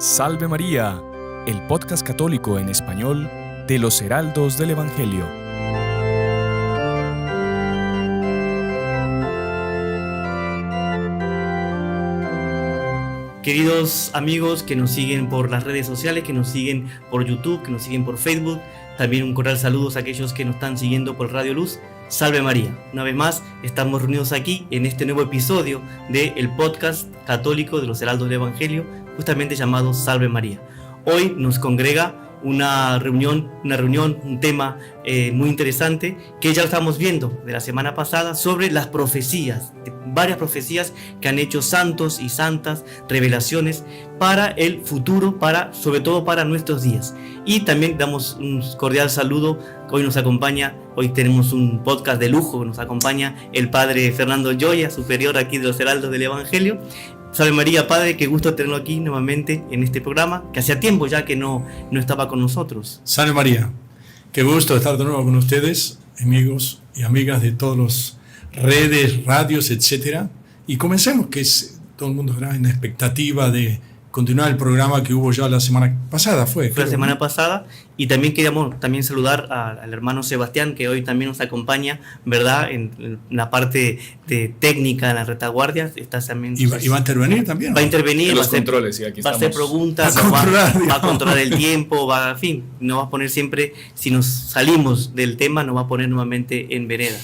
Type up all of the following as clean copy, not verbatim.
Salve María, el podcast católico en español de los Heraldos del Evangelio. Queridos amigos que nos siguen por las redes sociales, que nos siguen por YouTube, que nos siguen por Facebook, también un cordial saludo a aquellos que nos están siguiendo por Radio Luz. Salve María. Una vez más estamos reunidos aquí en este nuevo episodio del podcast católico de los Heraldos del Evangelio, justamente llamado Salve María. Hoy nos congrega una reunión, un tema muy interesante que ya lo estamos viendo de la semana pasada sobre las profecías, varias profecías que han hecho santos y santas, revelaciones para el futuro, sobre todo para nuestros días. Y también damos un cordial saludo. Hoy tenemos un podcast de lujo, nos acompaña el padre Fernando Joya, superior aquí de los Heraldos del Evangelio. Salve María, Padre, qué gusto tenerlo aquí nuevamente en este programa, que hacía tiempo ya que no estaba con nosotros. Salve María, qué gusto estar de nuevo con ustedes, amigos y amigas de todas las redes, radios, etcétera. Y comencemos, todo el mundo está en expectativa de continuar el programa que hubo ya la semana pasada. Fue la semana pasada, y también queríamos saludar al hermano Sebastián, que hoy también nos acompaña, ¿verdad? En la parte de técnica, en la retaguardia. Y va a intervenir también, ¿no? Va a intervenir, en los controles, sí, aquí va a hacer preguntas, va a controlar el tiempo, en fin, nos va a poner siempre, si nos salimos del tema, nos va a poner nuevamente en vereda.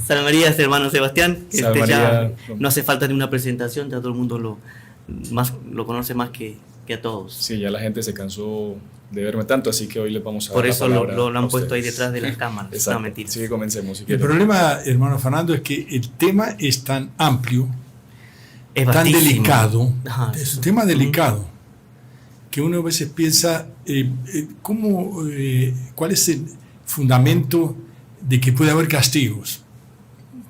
Salve María, hermano Sebastián. Ya no hace falta ni una presentación, ya todo el mundo lo conoce más que a todos. Sí, ya la gente se cansó de verme tanto, así que hoy les vamos a dar Por eso la palabra lo han puesto ahí detrás de las cámaras. Exacto. No, mentira. Sí, comencemos. Si el problema, hermano Fernando, es que el tema es tan amplio, tan delicado, es un tema delicado, que uno a veces piensa, ¿cuál es el fundamento de que puede haber castigos?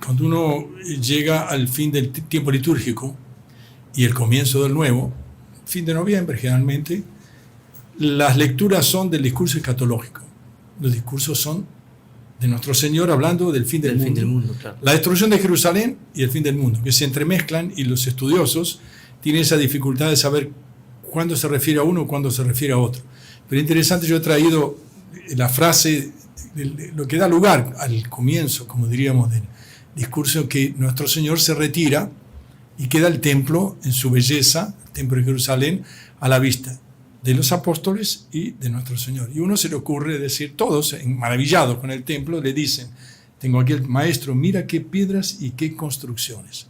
Cuando uno llega al fin del tiempo litúrgico y el comienzo del nuevo, fin de noviembre generalmente, las lecturas son del discurso escatológico. Los discursos son de nuestro Señor hablando del fin del mundo. Claro. La destrucción de Jerusalén y el fin del mundo, que se entremezclan, y los estudiosos tienen esa dificultad de saber cuándo se refiere a uno o cuándo se refiere a otro. Pero interesante, yo he traído la frase, lo que da lugar al comienzo, como diríamos, del discurso, que nuestro Señor se retira y queda el templo en su belleza, el templo de Jerusalén, a la vista de los apóstoles y de nuestro Señor. Y uno se le ocurre decir, todos maravillados con el templo, le dicen, tengo aquí el maestro, mira qué piedras y qué construcciones.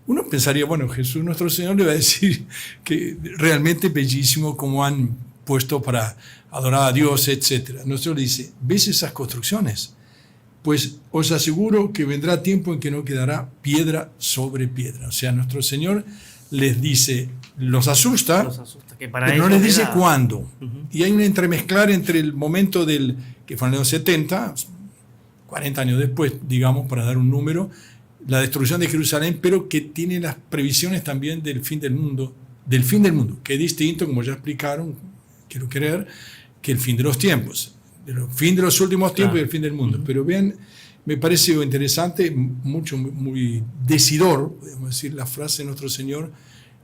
Uno pensaría, bueno, Jesús nuestro Señor le va a decir que realmente bellísimo como han puesto para adorar a Dios, etc. Nuestro le dice, ¿ves esas construcciones? Pues os aseguro que vendrá tiempo en que no quedará piedra sobre piedra. O sea, nuestro Señor les dice, los asusta pero no les dice cuándo. Uh-huh. Y hay un entremezclar entre el momento que fue en los 70, 40 años después, digamos, para dar un número, la destrucción de Jerusalén, pero que tiene las previsiones también del fin del mundo, que es distinto, como ya explicaron, quiero creer, que el fin de los tiempos. El fin de los últimos tiempos, claro, y el fin del mundo. Uh-huh. Pero vean, me parece interesante, muy decidor, podemos decir, la frase de nuestro Señor,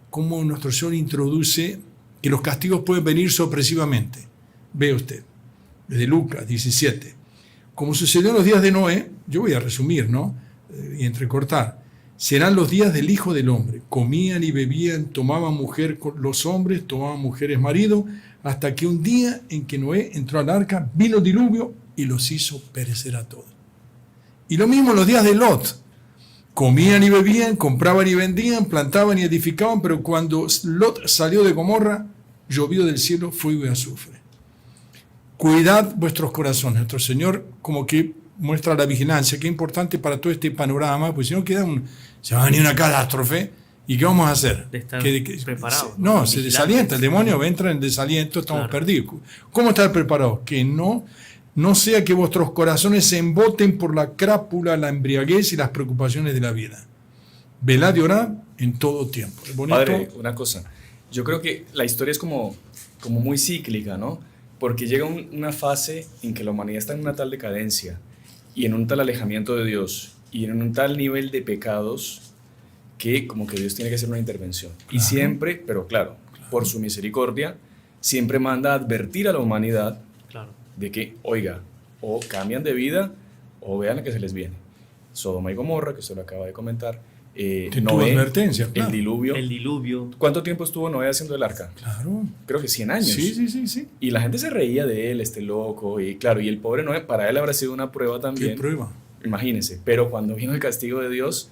cómo nuestro Señor introduce que los castigos pueden venir sorpresivamente. Ve usted, desde Lucas 17. Como sucedió en los días de Noé, yo voy a resumir, ¿no? Y entrecortar. Serán los días del Hijo del Hombre. Comían y bebían, tomaban mujer los hombres, tomaban mujeres marido, hasta que un día en que Noé entró al arca, vino el diluvio y los hizo perecer a todos. Y lo mismo en los días de Lot. Comían y bebían, compraban y vendían, plantaban y edificaban, pero cuando Lot salió de Gomorra, llovió del cielo fuego y azufre. Cuidad vuestros corazones. Nuestro Señor como que muestra la vigilancia, que es importante para todo este panorama, pues si no se va a venir una catástrofe. ¿Y qué vamos a hacer? De estar preparados. No, se desalienta, el demonio entra en desaliento, estamos perdidos. ¿Cómo estar preparados? Que no sea que vuestros corazones se emboten por la crápula, la embriaguez y las preocupaciones de la vida. Velad y orad en todo tiempo. Padre, una cosa, yo creo que la historia es como muy cíclica, ¿no? Porque llega una fase en que la humanidad está en una tal decadencia y en un tal alejamiento de Dios y en un tal nivel de pecados que como que Dios tiene que hacer una intervención. Claro. Y siempre, pero claro, por su misericordia, siempre manda a advertir a la humanidad Claro. de que, oiga, o cambian de vida o vean lo que se les viene. Sodoma y Gomorra, que usted lo acaba de comentar, tuvo advertencia, claro. el diluvio. El diluvio. ¿Cuánto tiempo estuvo Noé haciendo el arca? Claro. Creo que 100 años. Sí. Y la gente se reía de él, este loco, y claro, y el pobre Noé, para él habrá sido una prueba también. ¿Qué prueba? Imagínense, pero cuando vino el castigo de Dios,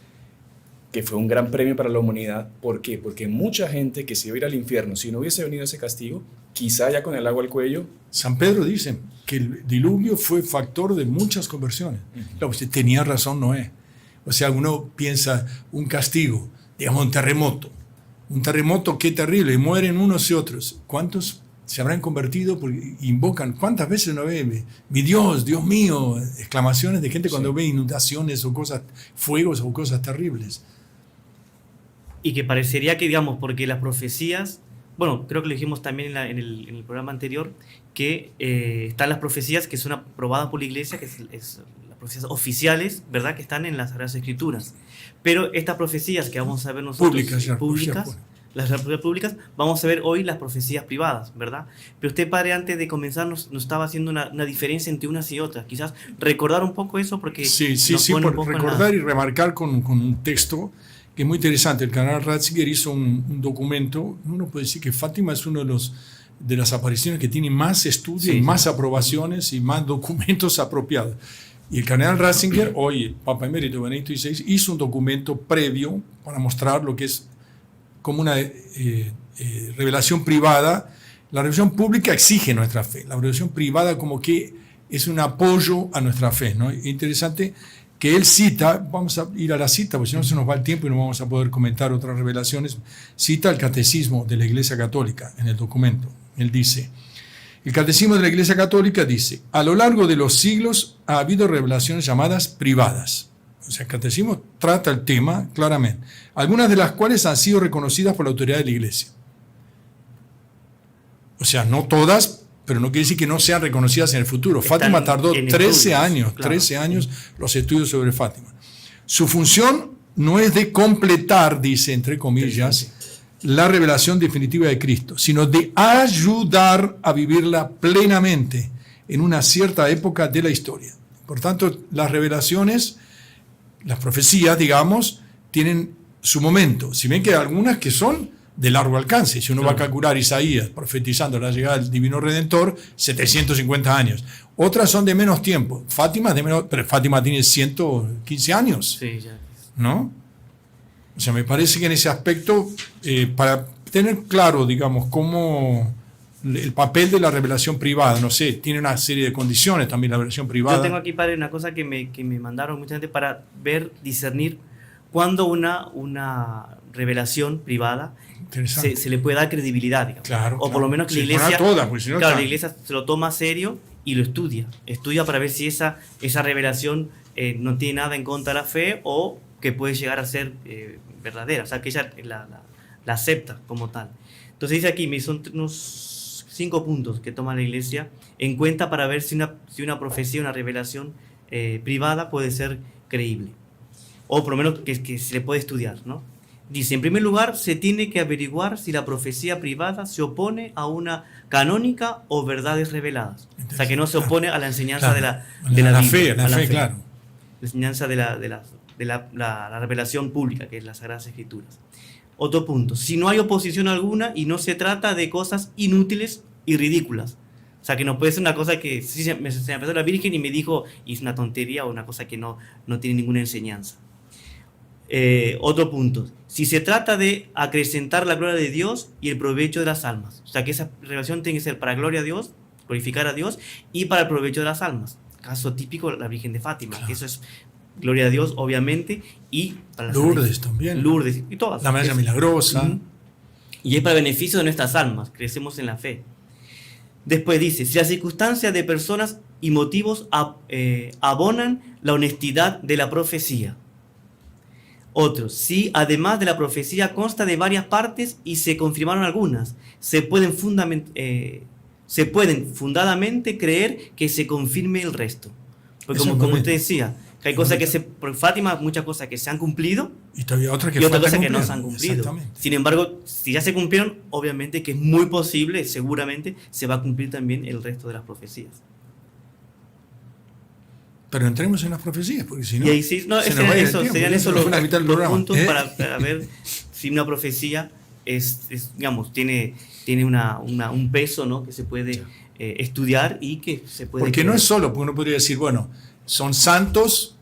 que fue un gran premio para la humanidad, ¿por qué? Porque mucha gente que se iba a ir al infierno, si no hubiese venido ese castigo, quizá ya con el agua al cuello. San Pedro dice que el diluvio fue factor de muchas conversiones. Claro, usted tenía razón, Noé. O sea, uno piensa un castigo, digamos un terremoto, qué terrible, y mueren unos y otros. ¿Cuántos se habrán convertido? Porque invocan, ¿cuántas veces uno ve, mi Dios, Dios mío, exclamaciones de gente cuando ve inundaciones o cosas, fuegos o cosas terribles? Y que parecería que, digamos, porque las profecías, bueno, creo que lo dijimos también en el programa anterior, que están las profecías que son aprobadas por la Iglesia, que es las profecías oficiales, ¿verdad?, que están en las Sagradas Escrituras. Pero estas profecías que vamos a ver nosotros, públicas, las profecías públicas, vamos a ver hoy las profecías privadas, ¿verdad? Pero usted, padre, antes de comenzar nos estaba haciendo una diferencia entre unas y otras. Quizás recordar un poco eso, porque Sí, por recordar y remarcar con un texto que es muy interesante. El cardenal Ratzinger hizo un documento. Uno puede decir que Fátima es uno de las apariciones que tiene más estudios y más aprobaciones y más documentos apropiados. Y el cardenal Ratzinger, hoy el Papa Emérito Benedicto XVI, hizo un documento previo para mostrar lo que es como una revelación privada. La revelación pública exige nuestra fe. La revelación privada como que es un apoyo a nuestra fe, ¿no? Es interesante que él cita, vamos a ir a la cita, porque si no se nos va el tiempo y no vamos a poder comentar otras revelaciones, cita el Catecismo de la Iglesia Católica en el documento. Él dice, el Catecismo de la Iglesia Católica dice, a lo largo de los siglos ha habido revelaciones llamadas privadas. O sea, el Catecismo trata el tema claramente, algunas de las cuales han sido reconocidas por la autoridad de la Iglesia. O sea, no todas, pero no quiere decir que no sean reconocidas en el futuro. Están Fátima tardó 13 años, claro. 13 años los estudios sobre Fátima. Su función no es de completar, dice entre comillas, la revelación definitiva de Cristo, sino de ayudar a vivirla plenamente en una cierta época de la historia. Por tanto, las revelaciones, las profecías, digamos, tienen su momento. Si ven que hay algunas que son de largo alcance. Si uno va a calcular Isaías profetizando la llegada del Divino Redentor, 750 años. Otras son de menos tiempo. Fátima es de menos, pero Fátima tiene 115 años. Sí, ya. ¿No? O sea, me parece que en ese aspecto, para tener claro, digamos, cómo el papel de la revelación privada, no sé, tiene una serie de condiciones también la revelación privada. Yo tengo aquí, padre, una cosa que me mandaron mucha gente para ver, discernir cuándo una revelación privada se le puede dar credibilidad, digamos. Claro, o por lo menos que la Iglesia, la Iglesia se lo toma serio y lo estudia para ver si esa revelación no tiene nada en contra de la fe o que puede llegar a ser verdadera, o sea, que ella la acepta como tal. Entonces dice aquí, son unos 5 puntos que toma la Iglesia en cuenta para ver si una profecía, una revelación privada puede ser creíble, o por lo menos que se le puede estudiar, ¿no? Dice, en primer lugar, se tiene que averiguar si la profecía privada se opone a una canónica o verdades reveladas. O sea, que no se opone a la enseñanza de la fe, Biblia, la fe, claro. La enseñanza de la revelación pública, que es las Sagradas Escrituras. Otro punto, si no hay oposición alguna y no se trata de cosas inútiles y ridículas. O sea, que no puede ser una cosa que se me empezó la Virgen y me dijo, y es una tontería o una cosa que no tiene ninguna enseñanza. Otro punto, si se trata de acrecentar la gloria de Dios y el provecho de las almas, o sea que esa revelación tiene que ser para gloria a Dios, glorificar a Dios y para el provecho de las almas. Caso típico, la Virgen de Fátima, claro. Que eso es gloria a Dios, obviamente, y para las Lourdes también. Lourdes y todas. La María Milagrosa. Y es para beneficio de nuestras almas, crecemos en la fe. Después dice, si las circunstancias de personas y motivos abonan la honestidad de la profecía. Otros, si además de la profecía consta de varias partes y se confirmaron algunas, se pueden fundadamente creer que se confirme el resto. Porque como usted decía, Que hay cosas por Fátima, muchas cosas que se han cumplido Y todavía otras que y otras faltan cosas que no cumplir. se han cumplido. Exactamente. Sin embargo, si ya se cumplieron, obviamente que es muy posible, seguramente se va a cumplir también el resto de las profecías. Pero entremos en las profecías, porque si no, Y ahí sí, no, se nos va a ir el eso, tiempo. serían Ya esos se nos fue la mitad del los programa. puntos para ver si una profecía digamos, tiene un peso, ¿no? Que se puede estudiar y que se puede... Porque no creer. es solo, porque uno podría decir, bueno, son santos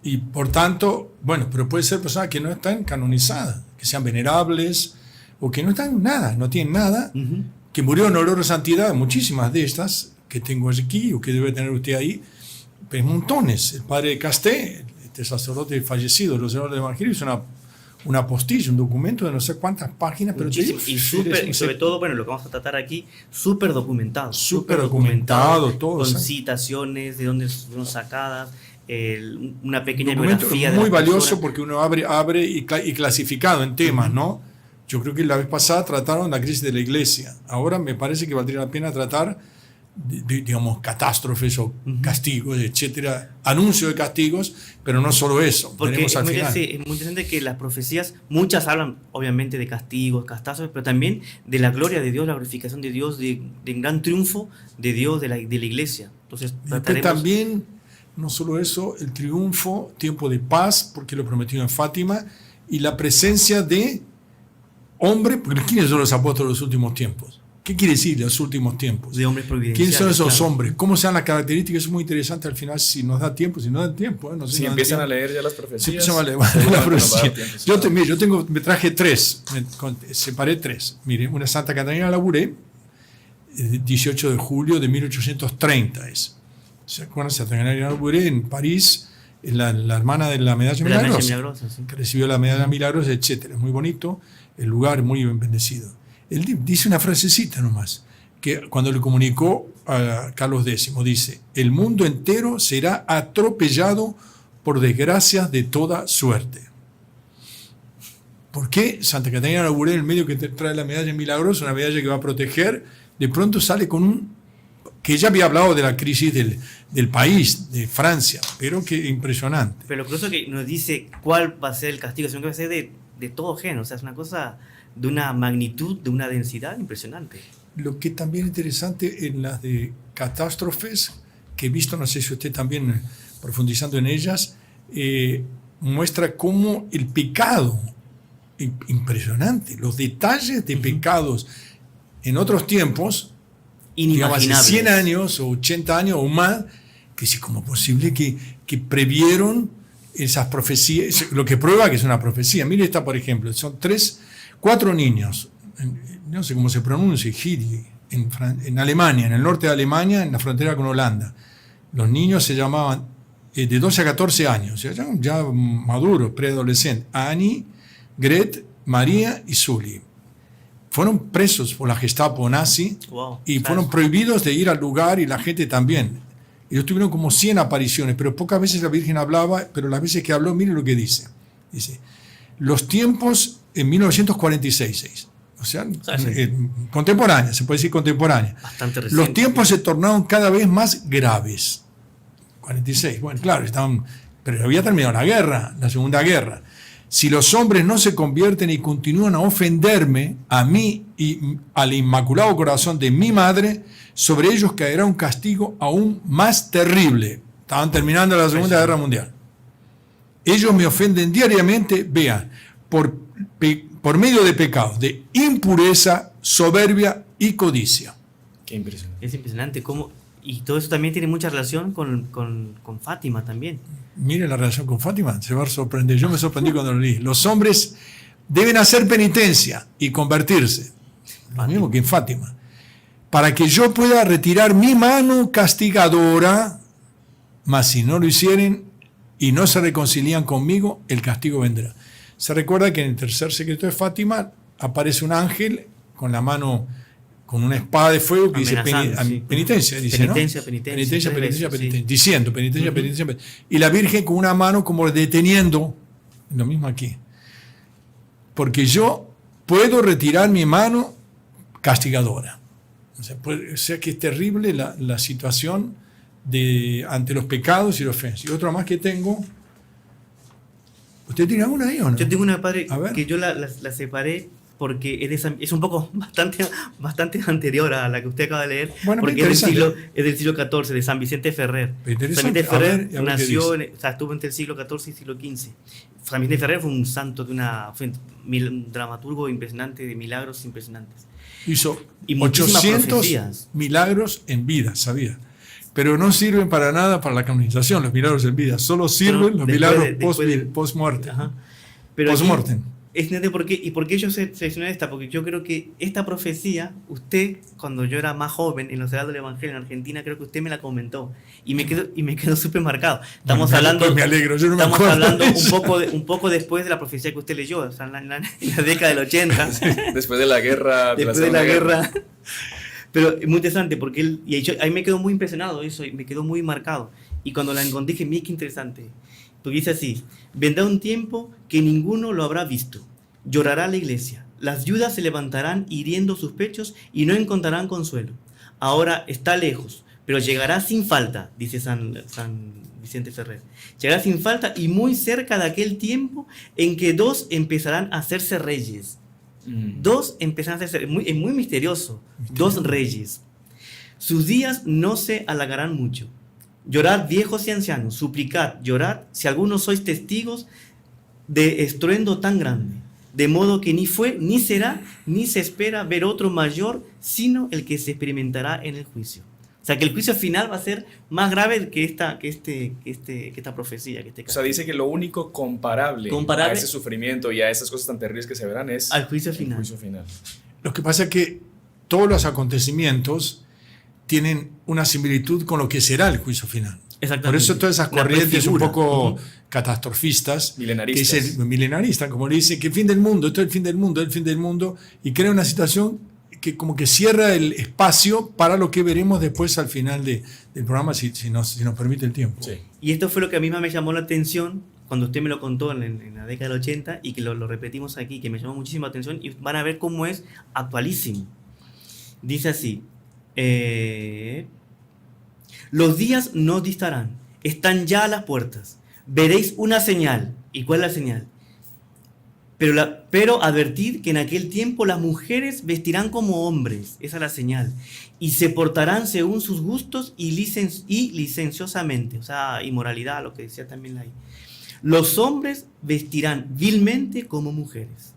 y por tanto, bueno, pero puede ser personas que no están canonizadas, que sean venerables o que no están nada, no tienen nada, Ujú. que murió en olor a santidad, muchísimas de estas que tengo aquí o que debe tener usted ahí, pues montones. El padre de Casté, este sacerdote fallecido, los señores del Evangelio, hizo una postilla, un documento de no sé cuántas páginas, pero te Muchísimo. digo, Y sobre todo, bueno, lo que vamos a tratar aquí, súper documentado. Súper documentado, todo. Con ¿sabes? citaciones, de dónde fueron sacadas, una pequeña Un documento biografía de muy la valioso persona. porque uno abre y clasificado en temas, ¿no? Yo creo que la vez pasada trataron la crisis de la iglesia. Ahora me parece que valdría la pena tratar, digamos, catástrofes o castigos, etcétera, anuncio de castigos, pero no solo eso. Porque Veremos al final. es muy interesante que las profecías, muchas hablan obviamente de castigos, catástrofes, pero también de la gloria de Dios, la glorificación de Dios, de un gran triunfo de Dios, de la iglesia. Entonces, Y después trataremos... también, no solo eso, el triunfo, tiempo de paz, porque lo prometió en Fátima, y la presencia de hombres, porque ¿quiénes son los apóstoles de los últimos tiempos? ¿Qué quiere decir los últimos tiempos? de hombres providenciales. ¿Quiénes son esos claro. hombres? ¿Cómo sean las características? Es muy interesante al final, si nos da tiempo, si no da tiempo. No sé Si no da empiezan tiempo. a leer ya las Sí, profecías. se vale, seguramente la nos va a dar profecía. tiempo, sí. Mire, me traje tres, separé tres. Mire, una Santa Catalina Labouré, 18 de julio de 1830 es. ¿Se acuerdan? Santa Catalina Labouré en París, es la hermana de la medalla De la medalla milagrosa, milagrosa, sí. que recibió la medalla milagrosa, etc. Es muy bonito, el lugar muy bendecido. Él dice una frasecita nomás, que cuando le comunicó a Carlos X, dice: el mundo entero será atropellado por desgracias de toda suerte. ¿Por qué Santa Catalina Labouré, el medio que te trae la medalla milagrosa, una medalla que va a proteger, de pronto sale con que ya había hablado de la crisis del país, de Francia, pero que impresionante. Pero lo curioso es que nos dice cuál va a ser el castigo, sino que va a ser de todo género. O sea, es una cosa de una magnitud, de una densidad impresionante. Lo que también es interesante en las de catástrofes, que he visto, no sé si usted también profundizando en ellas, muestra cómo el pecado, impresionante, los detalles de pecados en otros tiempos, digamos hace Inimaginable. 100 años o 80 años o más, que es como posible que previeron esas profecías, lo que prueba que es una profecía. Mire esta, por ejemplo, son 4 niños, no sé cómo se pronuncia, Giri, en Alemania, en el norte de Alemania, en la frontera con Holanda. Los niños se llamaban de 12 a 14 años, o sea, ya maduros, preadolescentes, Annie, Gret, María y Sully. Fueron presos por la Gestapo nazi Wow, y ¿sabes? fueron prohibidos de ir al lugar, y la gente también. Ellos tuvieron como 100 apariciones, pero pocas veces la Virgen hablaba, pero las veces que habló, mire lo que dice. Dice, los tiempos en 1946, o sea, contemporánea, se puede decir contemporánea. Bastante reciente. Los tiempos se tornaron cada vez más graves. 46, bueno, claro, pero había terminado la guerra, la Segunda Guerra. Si los hombres no se convierten y continúan a ofenderme, a mí y al Inmaculado Corazón de mi madre, sobre ellos caerá un castigo aún más terrible. Estaban terminando la Segunda Guerra Mundial. Ellos me ofenden diariamente, vean, por medio de pecados, de impureza, soberbia y codicia. Qué impresionante. Es impresionante cómo... Y todo eso también tiene mucha relación con Fátima también. Miren la relación con Fátima, se va a sorprender. Yo me sorprendí cuando lo leí. Los hombres deben hacer penitencia y convertirse, lo mismo que en Fátima, para que yo pueda retirar mi mano castigadora, mas si no lo hicieren y no se reconcilian conmigo, el castigo vendrá. Se recuerda que en el tercer secreto de Fátima aparece un ángel con la mano, con una espada de fuego que dice Amenazando, penitencia, dice, penitencia, ¿no? penitencia, Penitencia, tres penitencia, veces, penitencia, sí. diciendo penitencia, penitencia, penitencia. Y la Virgen con una mano como deteniendo, lo mismo aquí. Porque yo puedo retirar mi mano castigadora. O sea que es terrible la situación ante los pecados y las ofensas. Y otro más que tengo. ¿Usted tiene alguna ahí o no? Yo tengo una, padre, A ver. que yo la separé porque es un poco bastante anterior a la que usted acaba de leer, Bueno, porque pero es del siglo XIV, de San Vicente Ferrer. Pero San interesante. Vicente Ferrer A ver qué nació, dice. estuvo entre el siglo XIV y el siglo XV. San Vicente Ferrer fue un santo, fue un dramaturgo impresionante, de milagros impresionantes. Hizo Y muchísimas 800 profecías. milagros en vida, sabía. Pero no sirven para nada para la canonización, los milagros en vida. Solo sirven los milagros post-muerte. Ajá. Pero aquí Post-mortem. es interesante por qué yo seleccioné esta, porque yo creo que esta profecía, usted, cuando yo era más joven, en los Heraldos del Evangelio en Argentina, creo que usted me la comentó y me quedó súper marcado. Estamos hablando, pues me alegro, yo no me estamos acuerdo hablando de eso. un poco después de la profecía que usted leyó, o sea, en la década del 80. Después de la guerra. Después de la guerra. Pero es muy interesante porque ahí me quedó muy impresionado eso, y me quedó muy marcado. Y cuando la encontré dije, mira qué interesante. Porque dice así: vendrá un tiempo que ninguno lo habrá visto. Llorará la iglesia. Las viudas se levantarán hiriendo sus pechos y no encontrarán consuelo. Ahora está lejos, pero llegará sin falta, dice San Vicente Ferrer. Llegará sin falta y muy cerca de aquel tiempo en que dos empezarán a hacerse reyes. Dos empezarán a hacerse, es muy misterioso. Dos reyes. Sus días no se alargarán mucho. Llorad viejos y ancianos, suplicad, llorad, si algunos sois testigos de estruendo tan grande, de modo que ni fue, ni será, ni se espera ver otro mayor, sino el que se experimentará en el juicio. O sea, que el juicio final va a ser más grave que esta profecía. O sea, dice que lo único comparable a ese sufrimiento y a esas cosas tan terribles que se verán es al juicio final. El juicio final. Lo que pasa es que todos los acontecimientos tienen una similitud con lo que será el juicio final. Exactamente. Por eso todas esas corrientes un poco catastrofistas, milenaristas, que dice, milenaristas, como le dice, que el fin del mundo, esto es el fin del mundo, el fin del mundo, y crea una situación que como que cierra el espacio para lo que veremos después al final del programa, si nos permite el tiempo. Sí. Y esto fue lo que a mí más me llamó la atención cuando usted me lo contó en la década del 80 y que lo repetimos aquí, que me llamó muchísima atención, y van a ver cómo es actualísimo. Dice así: los días no distarán, están ya a las puertas, veréis una señal. ¿Y cuál es la señal? Pero advertid que en aquel tiempo las mujeres vestirán como hombres, esa es la señal, y se portarán según sus gustos y licenciosamente, o sea, inmoralidad, lo que decía también ahí. Los hombres vestirán vilmente como mujeres.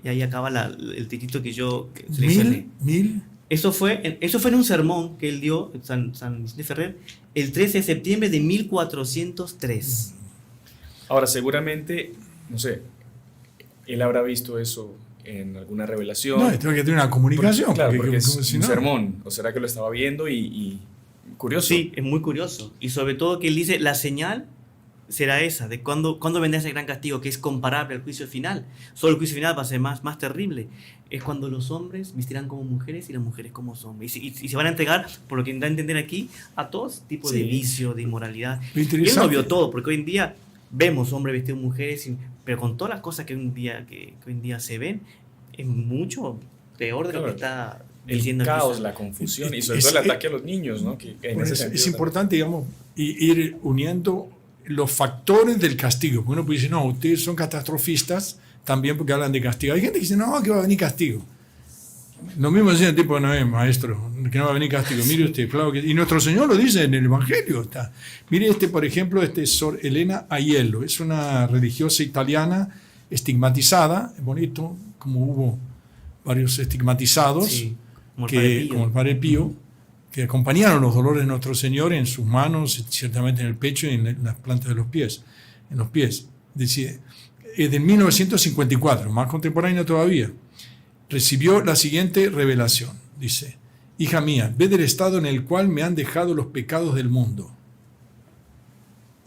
Y ahí acaba el titito que yo seleccioné. Eso fue en un sermón que él dio, San Vicente Ferrer, el 13 de septiembre de 1403. Ahora, seguramente, no sé, él habrá visto eso en alguna revelación. No, tengo que tener una comunicación. Porque es un sermón. ¿O será que lo estaba viendo y curioso? Sí, es muy curioso. Y sobre todo que él dice, la señal será esa, de cuándo vendrá ese gran castigo, que es comparable al juicio final. Solo el juicio final va a ser más terrible. Es cuando los hombres vestirán como mujeres y las mujeres como hombres. Y se van a entregar, por lo que da a entender aquí, a todos tipos de vicio, de inmoralidad. Y él no vio todo, porque hoy en día vemos hombres vestidos de mujeres, pero con todas las cosas que hoy en día se ven, es mucho peor de lo que está diciendo el caos, aquí. la confusión y sobre todo el ataque a los niños, ¿no? Que en ese sentido es importante, digamos, ir uniendo los factores del castigo. Porque uno puede decir, no, ustedes son catastrofistas también porque hablan de castigo. Hay gente que dice, no, que va a venir castigo. Lo mismo decía el tipo, no es maestro, que no va a venir castigo. Mire usted, claro que... Y nuestro Señor lo dice en el Evangelio. Está. Mire por ejemplo, es Sor Elena Aiello. Es una religiosa italiana estigmatizada. Es bonito, como hubo varios estigmatizados, Sí, como el Padre Pío, que acompañaron los dolores de nuestro Señor en sus manos, ciertamente en el pecho y en las plantas de los pies. En los pies. Decía, de 1954, más contemporánea todavía, recibió la siguiente revelación. Dice, hija mía, ve del estado en el cual me han dejado los pecados del mundo.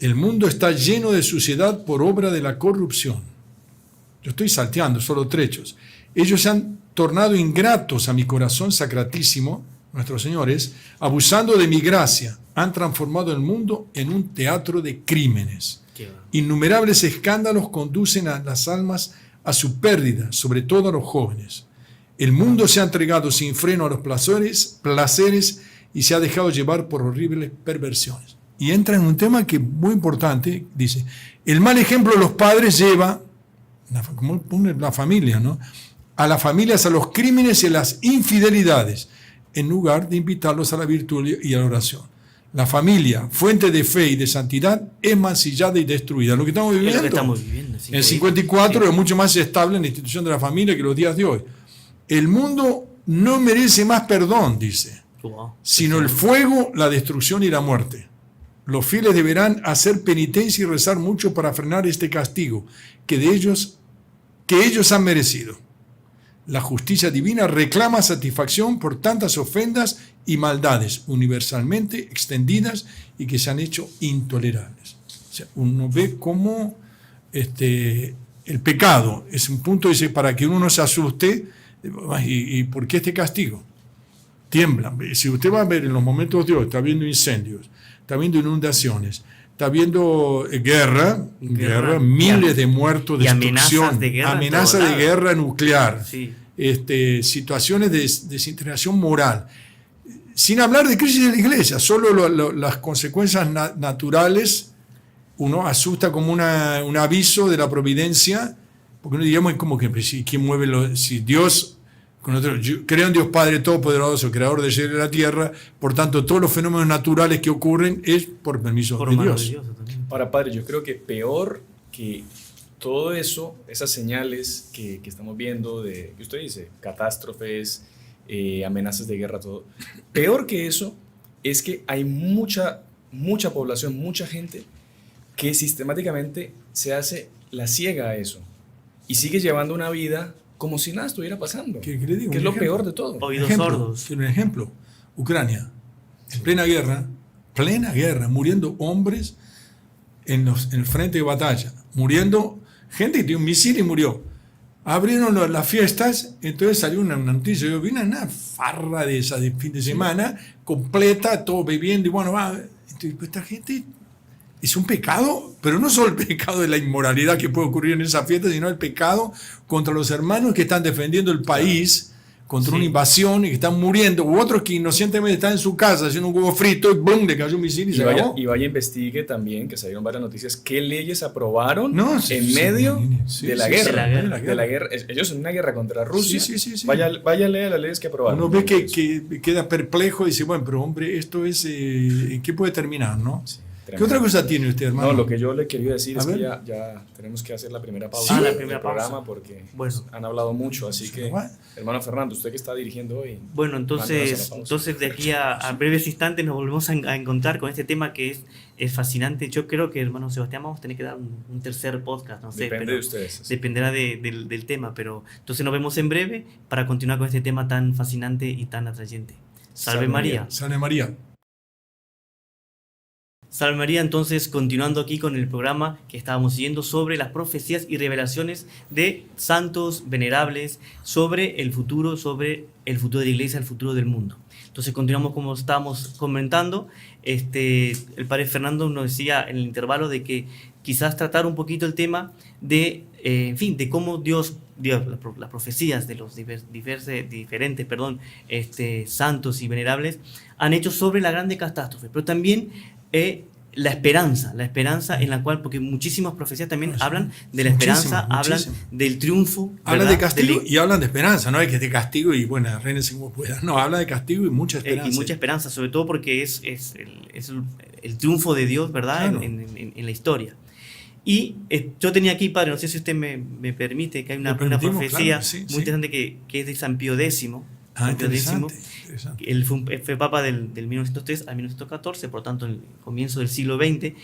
El mundo está lleno de suciedad por obra de la corrupción. Yo estoy salteando solo trechos. Ellos se han tornado ingratos a mi corazón sacratísimo, nuestros señores, abusando de mi gracia. Han transformado el mundo en un teatro de crímenes. Innumerables escándalos conducen a las almas a su pérdida, sobre todo a los jóvenes. El mundo se ha entregado sin freno a los placeres y se ha dejado llevar por horribles perversiones. Y entra en un tema que es muy importante, dice, el mal ejemplo de los padres lleva, como la familia, ¿no?, a las familias a los crímenes y a las infidelidades, en lugar de invitarlos a la virtud y a la oración. La familia, fuente de fe y de santidad, es mancillada y destruida. Lo que estamos viviendo. Es lo que estamos viviendo. En el 54 es mucho más estable en la institución de la familia que los días de hoy. El mundo no merece más perdón, dice, sino el fuego, la destrucción y la muerte. Los fieles deberán hacer penitencia y rezar mucho para frenar este castigo que ellos han merecido. La justicia divina reclama satisfacción por tantas ofensas y maldades universalmente extendidas y que se han hecho intolerables. O sea, uno ve cómo el pecado es un punto, dice, para que uno no se asuste. ¿Y por qué este castigo? Tiemblan. Si usted va a ver en los momentos de hoy, está viendo incendios, está viendo inundaciones, está viendo guerra, miles de muertos, destrucción, amenazas de guerra nuclear, sí. Situaciones de desintegración moral. Sin hablar de crisis de la iglesia, solo las consecuencias naturales, uno asusta como un aviso de la providencia, porque no digamos como que ¿quién mueve si Dios, yo creo en Dios Padre Todopoderoso, creador del cielo y de la tierra, por tanto todos los fenómenos naturales que ocurren es por permiso de Dios. Ahora, Padre, yo creo que peor que todo eso, esas señales que estamos viendo de, que usted dice, catástrofes, amenazas de guerra, todo, peor que eso es que hay mucha población, mucha gente que sistemáticamente se hace la ciega a eso y sigue llevando una vida como si nada estuviera pasando, que es lo peor de todo. Oídos sordos. Un ejemplo, Ucrania, en plena guerra, muriendo hombres en el frente de batalla, muriendo gente que tiene un misil y murió. Abrieron las fiestas, entonces salió una noticia, yo vi una farra de esa de fin de semana, completa, todo bebiendo, y bueno, entonces, esta gente es un pecado, pero no solo el pecado de la inmoralidad que puede ocurrir en esa fiesta, sino el pecado contra los hermanos que están defendiendo el país contra una invasión y que están muriendo, u otros que inocentemente están en su casa haciendo un huevo frito y ¡bum!, le cayó un misil y se acabó. Y vaya investigue también, que salieron varias noticias, qué leyes aprobaron en medio de la guerra. Ellos en una guerra contra Rusia, vaya a leer las leyes que aprobaron. Uno ve que queda perplejo y dice, bueno, pero hombre, esto es, ¿en qué puede terminar, no? Sí. ¿Qué otra cosa tiene usted, hermano? No, lo que yo le quería decir es que ya tenemos que hacer la primera pausa del programa porque han hablado mucho, así que, hermano Fernando, usted que está dirigiendo hoy. Bueno, entonces de aquí a breves instantes nos volvemos a encontrar con este tema que es fascinante. Yo creo que, hermano Sebastián, vamos a tener que dar un tercer podcast, no sé. Depende de ustedes. Dependerá del tema, pero entonces nos vemos en breve para continuar con este tema tan fascinante y tan atrayente. Salve María. Salve María. Salve María, entonces continuando aquí con el programa que estábamos siguiendo sobre las profecías y revelaciones de santos venerables sobre el futuro de la iglesia, el futuro del mundo. Entonces continuamos como estábamos comentando. El padre Fernando nos decía en el intervalo de que quizás tratar un poquito el tema de, de cómo Dios, las profecías de los diferentes santos y venerables han hecho sobre la grande catástrofe, pero también la esperanza en la cual, porque muchísimas profecías también hablan de la esperanza, hablan del triunfo. Hablan de castigo y hablan de esperanza, no hay que de castigo y bueno, reínese como pueda. No, habla de castigo y mucha esperanza. Y mucha esperanza, sobre todo porque es el triunfo de Dios, ¿verdad? Claro. En la historia. Y yo tenía aquí, padre, no sé si usted me permite, que hay una profecía muy interesante que es de San Pío X. Interesante. Él fue papa del 1903 al 1914, por tanto, en el comienzo del siglo XX.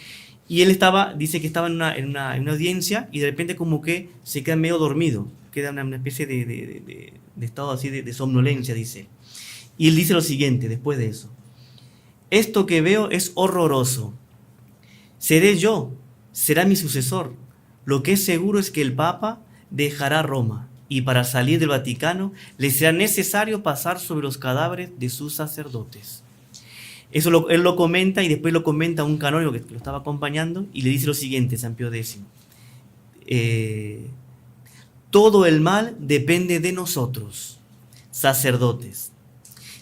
Y él dice que estaba en una audiencia y de repente como que se queda medio dormido, queda una especie de estado así de somnolencia, dice. Y él dice lo siguiente, después de eso: esto que veo es horroroso. Seré yo, será mi sucesor. Lo que es seguro es que el papa dejará Roma y para salir del Vaticano le será necesario pasar sobre los cadáveres de sus sacerdotes. Eso él lo comenta y después lo comenta un canónigo que lo estaba acompañando y le dice lo siguiente, San Pío X. Todo el mal depende de nosotros, sacerdotes.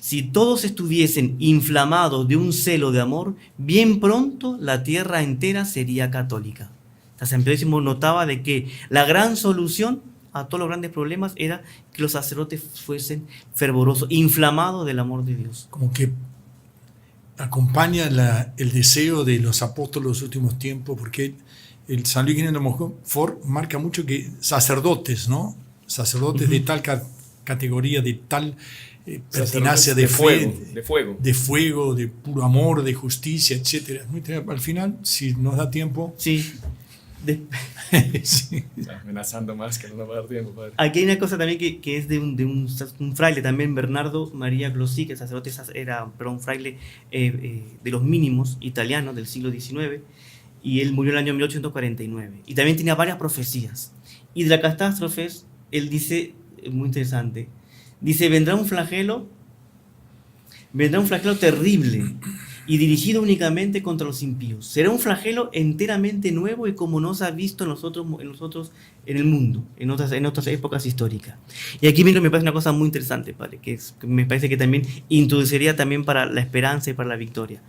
si todos estuviesen inflamados de un celo de amor, bien pronto la tierra entera sería católica. O sea, San Pío X notaba de que la gran solución a todos los grandes problemas era que los sacerdotes fuesen fervorosos, inflamados del amor de Dios. Como que acompaña el deseo de los apóstoles de los últimos tiempos, porque el San Luis de Montfort marca mucho que sacerdotes, ¿no? Sacerdotes de tal categoría, de tal pertinacia de fuego, de puro amor, de justicia, etc. Al final, si nos da tiempo... Sí. Sí. Amenazando más que no nos va a dar tiempo, padre. Aquí hay una cosa también que es de un fraile también, Bernardo María Glossi, que el sacerdote era un fraile de los mínimos italianos del siglo XIX, y él murió en el año 1849. Y también tenía varias profecías. Y de las catástrofes, él dice, muy interesante, dice, vendrá un flagelo terrible y dirigido únicamente contra los impíos. Será un flagelo enteramente nuevo y como no se ha visto en nosotros en el mundo, en otras épocas históricas. Y aquí me parece una cosa muy interesante, padre, que me parece que también introduciría también para la esperanza y para la victoria.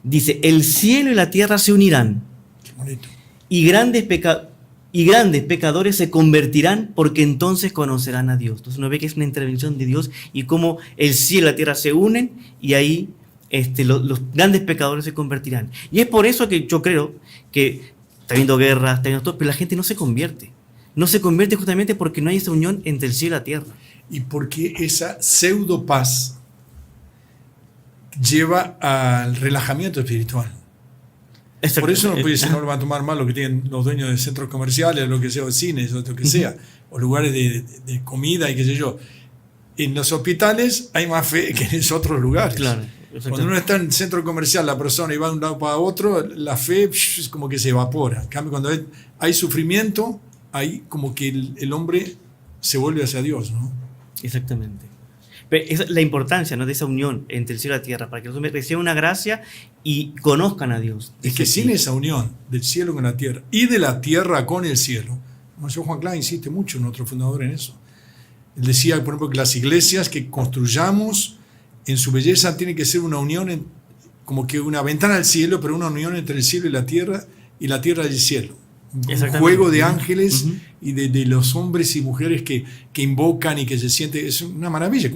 Dice, el cielo y la tierra se unirán y grandes pecadores se convertirán porque entonces conocerán a Dios. Entonces uno ve que es una intervención de Dios y cómo el cielo y la tierra se unen y ahí los grandes pecadores se convertirán. Y es por eso que yo creo que está habiendo guerras, está habiendo todo, pero la gente no se convierte. No se convierte justamente porque no hay esa unión entre el cielo y la tierra. Y porque esa pseudo paz lleva al relajamiento espiritual. Por eso no puede decir, no lo van a tomar mal lo que tienen los dueños de centros comerciales, lo que sea, o cines, o lo que sea, o lugares de comida y qué sé yo. En los hospitales hay más fe que en esos otros lugares. Claro, cuando uno está en el centro comercial, la persona y va de un lado para otro, la fe es como que se evapora. En cambio, cuando hay sufrimiento, hay como que el hombre se vuelve hacia Dios, ¿no? Exactamente. Pero es la importancia, ¿no?, de esa unión entre el cielo y la tierra, para que los hombres reciban una gracia y conozcan a Dios. Es que sin esa unión del cielo con la tierra y de la tierra con el cielo, Monseñor Juan Klein insiste mucho, nuestro fundador, en eso. Él decía, por ejemplo, que las iglesias que construyamos en su belleza tiene que ser una unión, como que una ventana al cielo, pero una unión entre el cielo y la tierra y el cielo. Un juego de ángeles y de los hombres y mujeres que invocan y que se siente, es una maravilla,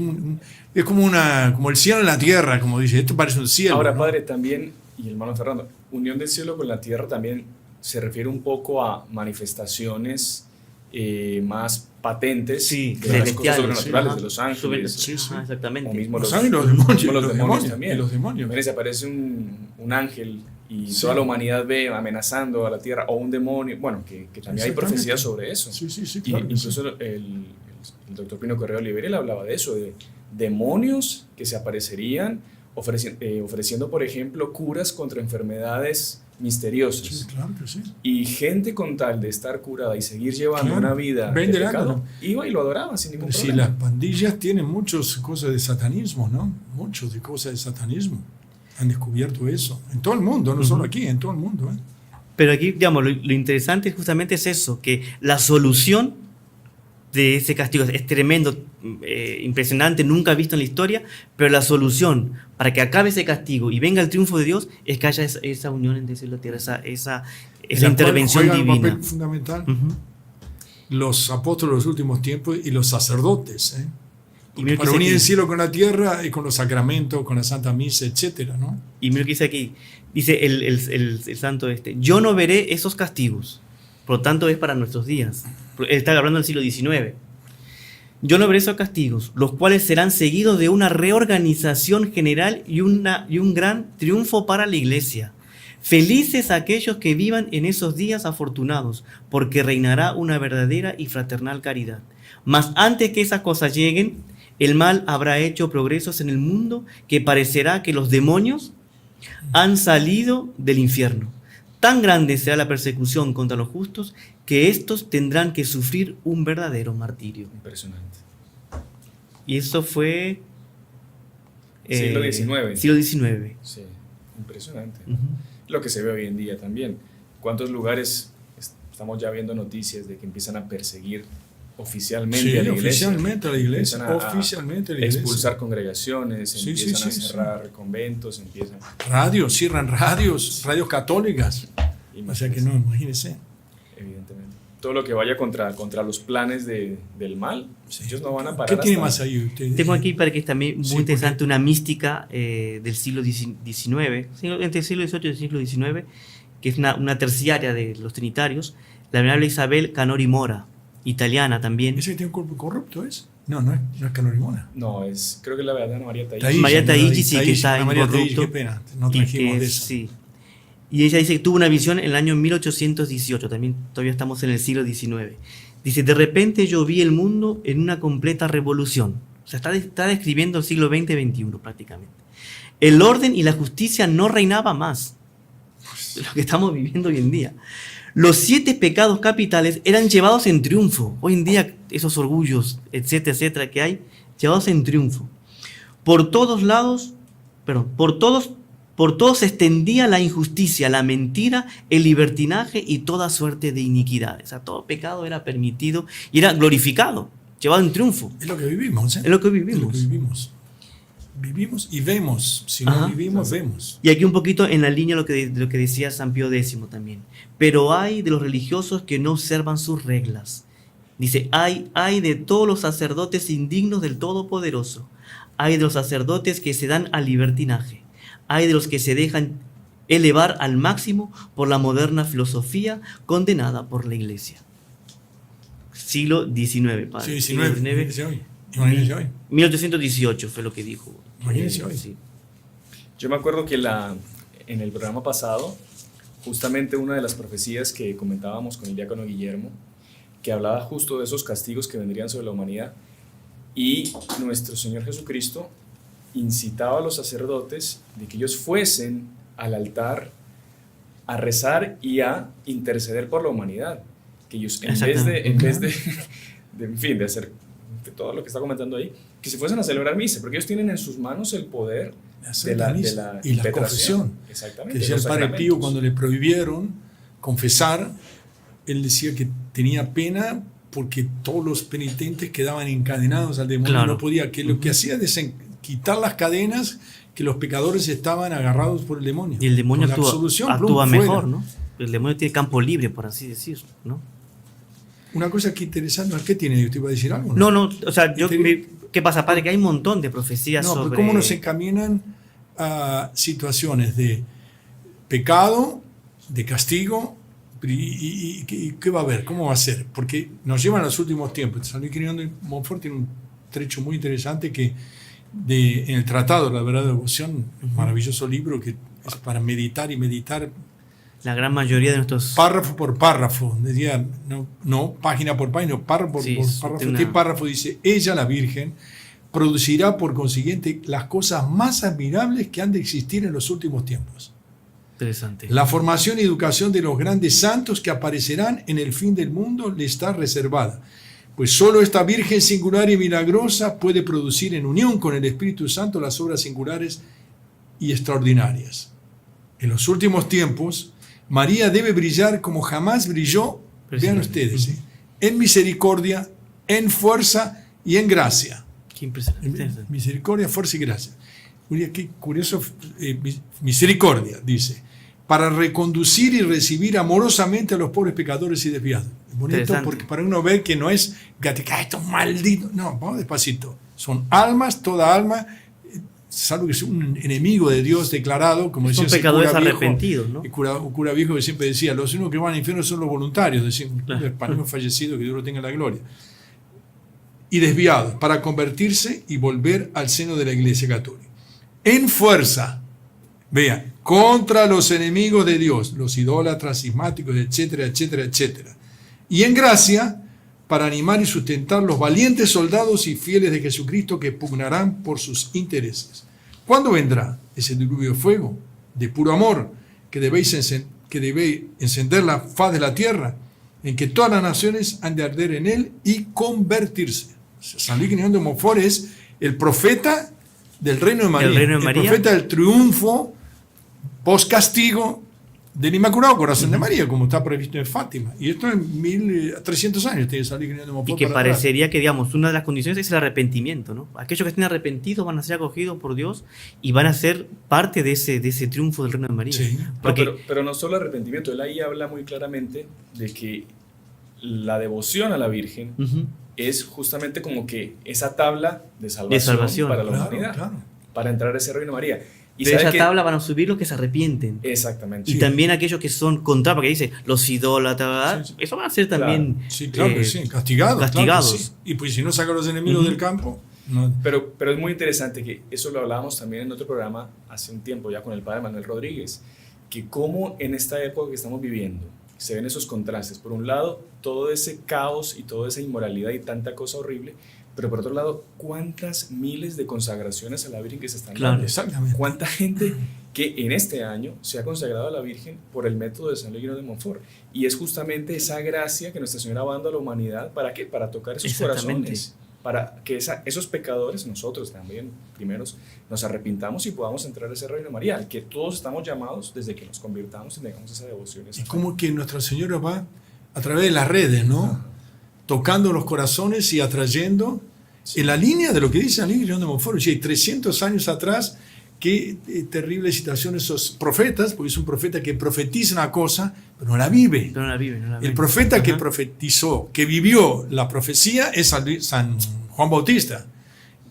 es como el cielo en la tierra, como dice, esto parece un cielo. Ahora, ¿no? padre, también, y hermano Fernando, unión del cielo con la tierra también se refiere un poco a manifestaciones más patentes de las cosas sobrenaturales, de los ángeles. Sí. Exactamente. O mismo los demonios también. Los demonios. Miren, se aparece un ángel y toda la humanidad ve amenazando a la tierra, o un demonio, bueno, que también hay profecías sobre eso. Sí, claro, incluso el doctor Pino Correa Olivera, él hablaba de eso, de demonios que se aparecerían ofreciendo, por ejemplo, curas contra enfermedades misteriosas. Sí, claro que sí. Y gente con tal de estar curada y seguir llevando una vida de pecado, iba y lo adoraba sin ningún problema. Si las pandillas tienen muchas cosas de satanismo, ¿no? Muchos de cosas de satanismo. Han descubierto eso. En todo el mundo, no solo aquí, en todo el mundo. Pero aquí, digamos, lo interesante justamente es eso, que la solución de ese castigo es tremendo, impresionante, nunca visto en la historia, pero la solución para que acabe ese castigo y venga el triunfo de Dios es que haya esa unión entre el cielo y la tierra, esa intervención divina. Juega un papel fundamental los apóstoles de los últimos tiempos y los sacerdotes, para unir el cielo con la tierra y con los sacramentos, con la Santa Misa, etcétera, ¿no? Y mira lo que dice aquí, dice el santo yo no veré esos castigos, por lo tanto es para nuestros días. Él está hablando del siglo XIX. Yo no veré esos castigos, los cuales serán seguidos de una reorganización general y un gran triunfo para la Iglesia. Felices aquellos que vivan en esos días afortunados, porque reinará una verdadera y fraternal caridad. Mas antes que esas cosas lleguen, el mal habrá hecho progresos en el mundo que parecerá que los demonios han salido del infierno. Tan grande será la persecución contra los justos que estos tendrán que sufrir un verdadero martirio. Impresionante. Y eso fue... siglo XIX. Siglo XIX. Sí, impresionante. Lo que se ve hoy en día también. ¿Cuántos lugares estamos ya viendo noticias de que empiezan a perseguir oficialmente a la iglesia. Oficialmente a la iglesia. Empiezan Oficialmente a la iglesia. expulsar congregaciones, Sí, empiezan sí, a cerrar conventos, empiezan... Radios, cierran radios católicas. O sea que no, imagínense. Evidentemente. Todo lo que vaya contra los planes del mal, Sí. ellos no van a parar. ¿Qué tiene hasta- más ahí usted? Tengo aquí para que es también muy Sí, interesante una mística del siglo XIX, entre el siglo XVIII y el siglo XIX, que es una terciaria de los trinitarios, la venerable Isabel Canori Mora, italiana también. ¿Ese que tiene un cuerpo corrupto es? No es Canorimona. No, creo que es la Beata Ana María Taís. Taís, María ¿no? Taigi sí que está Ana María Taigi, incorrupto. qué pena, no y trajimos que de eso. sí. Y ella dice que tuvo una visión en el año 1818, también todavía estamos en el siglo XIX. Dice, de repente yo vi el mundo en una completa revolución. O sea, está describiendo el siglo XX-XXI prácticamente. El orden y la justicia no reinaba más. De lo que estamos viviendo hoy en día. Los 7 pecados capitales eran llevados en triunfo. Hoy en día esos orgullos, etcétera, etcétera, que hay, llevados en triunfo. Por todos lados, por todos se extendía la injusticia, la mentira, el libertinaje y toda suerte de iniquidades. O sea, todo pecado era permitido y era glorificado, llevado en triunfo. Es lo que vivimos. ¿eh? Es lo que vivimos. Es lo que vivimos. Vivimos y vemos. Si no Ajá. vivimos, vemos. Y aquí un poquito en la línea de lo que decía San Pío X también. Pero hay de los religiosos que no observan sus reglas. Dice, hay de todos los sacerdotes indignos del Todopoderoso. Hay de los sacerdotes que se dan al libertinaje. Hay de los que se dejan elevar al máximo por la moderna filosofía condenada por la Iglesia. Siglo XIX, padre. Sí, Siglo 19. Imagínense hoy. Imagínense hoy. 1818 fue lo que dijo. Imagínense hoy. Sí. Yo me acuerdo que en el programa pasado, justamente una de las profecías que comentábamos con el diácono Guillermo, que hablaba justo de esos castigos que vendrían sobre la humanidad, y nuestro Señor Jesucristo incitaba a los sacerdotes de que ellos fuesen al altar a rezar y a interceder por la humanidad, que ellos en vez de hacer todo lo que está comentando ahí, que se fuesen a celebrar misa, porque ellos tienen en sus manos el poder de la y la impetración. confesión. Exactamente. Decía el los padre Pío sacramentos. cuando le prohibieron confesar, él decía que tenía pena porque todos los penitentes quedaban encadenados al demonio. Claro. No podía, que lo que hacía es quitar las cadenas, que los pecadores estaban agarrados por el demonio. Y el demonio Con la absolución, actúa plum, mejor, fuera. ¿no? El demonio tiene campo libre, por así decirlo, ¿no? Una cosa que interesante, ¿qué tiene? ¿Usted iba a decir algo? No, o sea, Este- ¿qué pasa, padre? Que hay un montón de profecías No, sobre... pero ¿cómo nos encaminan a situaciones de pecado, de castigo? ¿Y qué va a haber? ¿Cómo va a ser? Porque nos llevan a los últimos tiempos. San Luis Quirino de Montfort tiene un trecho muy interesante que en el Tratado de la Verdad de Devoción, un maravilloso libro que es para meditar y meditar La gran mayoría de nuestros... párrafo por párrafo, decía, no página por página, párrafo por Sí, párrafo. una- ¿Qué párrafo dice? Ella, la Virgen, producirá por consiguiente las cosas más admirables que han de existir en los últimos tiempos. Interesante. La formación y educación de los grandes santos que aparecerán en el fin del mundo le está reservada, pues solo esta Virgen singular y milagrosa puede producir en unión con el Espíritu Santo las obras singulares y extraordinarias. En los últimos tiempos, María debe brillar como jamás brilló, vean ustedes, en misericordia, en fuerza y en gracia. Qué impresionante. Misericordia, fuerza y gracia. Mira, qué curioso, misericordia, dice, para reconducir y recibir amorosamente a los pobres pecadores y desviados. Es bonito Interesante. porque para uno ver que no es, estos malditos, no, vamos despacito. Son almas, toda alma, salvo que es un enemigo de Dios declarado, como decía Son ese pecadores cura viejo, arrepentidos, ¿no? el cura viejo que siempre decía, los únicos que van al infierno son los voluntarios, decía un Claro. español fallecido, que Dios lo tenga en la gloria. Y desviados, para convertirse y volver al seno de la Iglesia Católica. En fuerza, vean, contra los enemigos de Dios, los idólatras, cismáticos, etcétera, etcétera, etcétera. Y en gracia, para animar y sustentar los valientes soldados y fieles de Jesucristo que pugnarán por sus intereses. ¿Cuándo vendrá ese diluvio de fuego, de puro amor, que debe encender la faz de la tierra, en que todas las naciones han de arder en él y convertirse? San Luis Quirino de Montfort es el profeta del reino de María, El reino de María. profeta del triunfo post-castigo del Inmaculado Corazón de María, como está previsto en Fátima. Y esto en 1300 años tiene que salir de Montfort. Y que para atrás. parecería que, digamos, una de las condiciones es el arrepentimiento, ¿no? Aquellos que estén arrepentidos van a ser acogidos por Dios y van a ser parte de ese triunfo del reino de María. Sí. Porque, Pero no solo arrepentimiento, él ahí habla muy claramente de que la devoción a la Virgen ujú, es justamente como que esa tabla de salvación, para la Claro, humanidad, claro. para entrar a ese reino de María. Y de sabe esa que- tabla van a subir los que se arrepienten. Exactamente. Y Sí. también aquellos que son contra, porque dice, los idólatras, ¿verdad? Sí, sí. Eso van a ser también Sí, claro que sí, castigados. castigados. Claro que sí. Y pues si no saca a los enemigos Ujú. del campo, no. Pero es muy interesante que eso lo hablábamos también en otro programa hace un tiempo ya con el padre Manuel Rodríguez, que cómo en esta época que estamos viviendo se ven esos contrastes. Por un lado, todo ese caos y toda esa inmoralidad y tanta cosa horrible, pero por otro lado, cuántas miles de consagraciones a la Virgen que se están Claro, dando. exactamente. Cuánta gente que en este año se ha consagrado a la Virgen por el método de San Leguino de Montfort. Y es justamente esa gracia que Nuestra Señora va dando a la humanidad. ¿Para qué? Para tocar esos Exactamente. corazones. Para que esos pecadores, nosotros también, primeros, nos arrepintamos y podamos entrar a ese reino de María, al que todos estamos llamados desde que nos convirtamos y tengamos esa devoción. Y Esa fe. como que Nuestra Señora va a través de las redes, ¿no? Tocando los corazones y atrayendo en la línea de lo que dice San Leguino de Montfort. O sea, 300 años atrás, qué terrible situación esos profetas, porque es un profeta que profetiza una cosa, pero no la vive. Pero no la viven, no la El ven. profeta que Ajá. profetizó, que vivió la profecía, es San Juan Bautista.